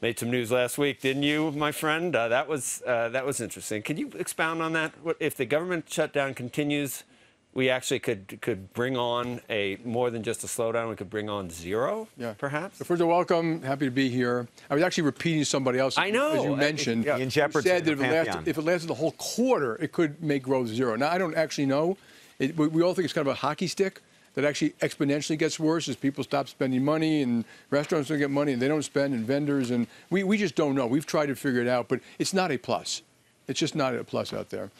Made some news last week, didn't you, my friend? That was interesting. Could you expound on that? If the government shutdown continues, we actually could bring on more than just a slowdown. We could bring on zero, perhaps. So first of all, welcome. Happy to be here. I was actually repeating somebody else. I know. As you mentioned. Ian Shepard said that if it lasted the whole quarter, it could make growth zero. Now, I don't actually know. We all think it's kind of a hockey stick that actually exponentially gets worse as people stop spending money and restaurants don't get money and they don't spend and vendors. And we just don't know. We've tried to figure it out, but it's not a plus. It's just not a plus out there.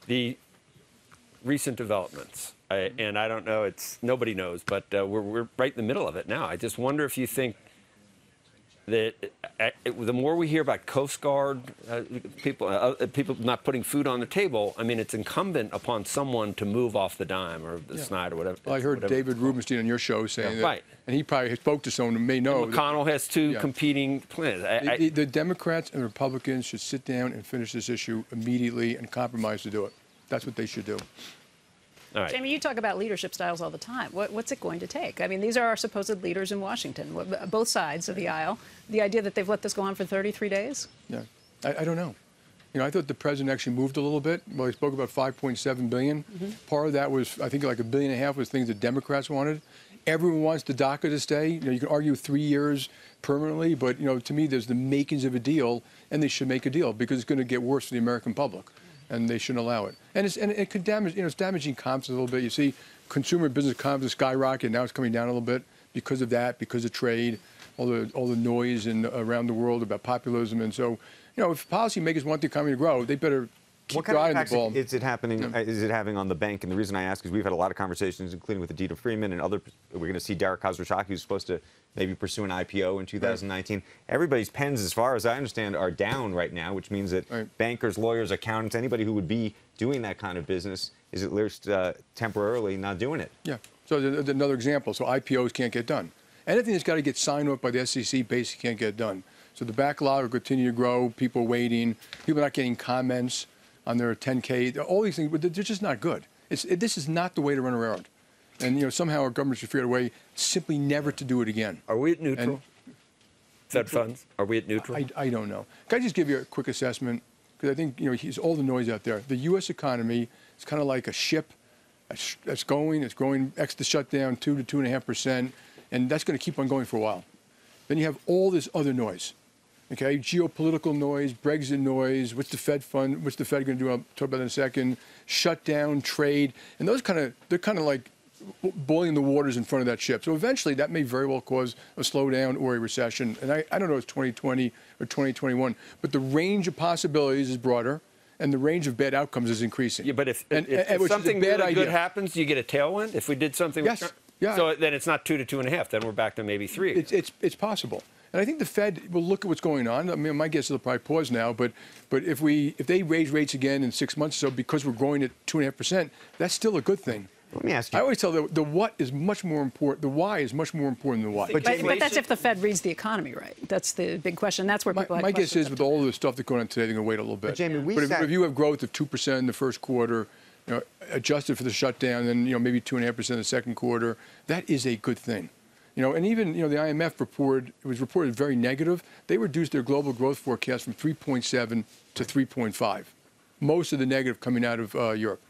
The recent developments, and I don't know, nobody knows, but we're right in the middle of it now. I just wonder if you think that the more we hear about Coast Guard people not putting food on the table, I mean, it's incumbent upon someone to move off the dime or the snide or whatever. Well, I heard David Rubenstein on your show saying that, and he probably spoke to someone who may know. And McConnell has two competing plans. The Democrats and Republicans should sit down and finish this issue immediately and compromise to do it. That's what they should do. All right. Jamie, you talk about leadership styles all the time. What's it going to take? I mean, these are our supposed leaders in Washington, both sides of the aisle. The idea that they've let this go on for 33 days? Yeah, I don't know. You know, I thought the president actually moved a little bit. Well, he spoke about $5.7 billion. Part of that was, I think, like $1.5 billion was things that Democrats wanted. Everyone wants the DACA to stay. You know, you can argue 3 years permanently, but, you know, to me, there's the makings of a deal, and they should make a deal because it's going to get worse for the American public. And they shouldn't allow it. And it could damage, you know, it's damaging comps a little bit. You see consumer business comps is skyrocketing. Now it's coming down a little bit because of that, because of trade, all the noise around the world about populism. And so, you know, if policymakers want the economy to grow, they better keep their eye on the ball. Is it having on the bank? And the reason I ask is we've had a lot of conversations, including with Adita Freeman and other. We're going to see Derek Khosrowshahi, who's supposed to maybe pursue an IPO in 2019. Right. Everybody's pens, as far as I understand, are down right now, which means that bankers, lawyers, accountants, anybody who would be doing that kind of business is at least temporarily not doing it. Yeah. So another example. So IPOs can't get done. Anything that's got to get signed off by the SEC basically can't get done. So the backlog will continue to grow. People waiting. People not getting comments on their 10K. All these things, but they're just not good. This is not the way to run a railroad. And, you know, somehow our government should figure out a way simply never to do it again. Are we at neutral? Fed funds? Are we at neutral? I don't know. Can I just give you a quick assessment? Because I think, you know, he's all the noise out there. The U.S. economy is kind of like a ship that's going. It's growing ex the shutdown 2 to 2.5%, and that's going to keep on going for a while. Then you have all this other noise. Okay, geopolitical noise, Brexit noise, what's the Fed going to do? I'll talk about that in a second. Shutdown, trade, and they're kind of like boiling the waters in front of that ship. So eventually that may very well cause a slowdown or a recession. And I don't know if it's 2020 or 2021, but the range of possibilities is broader and the range of bad outcomes is increasing. Yeah, but if something really good happens, you get a tailwind? If we did something... Yes. Yeah. So then it's not 2 to 2.5, then we're back to maybe 3. It's possible. And I think the Fed will look at what's going on. I mean, my guess is they'll probably pause now. But if they raise rates again in 6 months or so because we're growing at 2.5%, that's still a good thing. Let me ask you. I always tell the what is much more important. The why is much more important than the what. But that's if the Fed reads the economy right. That's the big question. That's where people. My guess is with all of the stuff that's going on today, they're going to wait a little bit. But Jamie, if you have growth of 2% in the first quarter, you know, adjusted for the shutdown, then, you know, maybe 2.5% in the second quarter, that is a good thing. You know, and even, you know, the IMF was reported very negative. They reduced their global growth forecast from 3.7 to 3.5. Most of the negative coming out of Europe.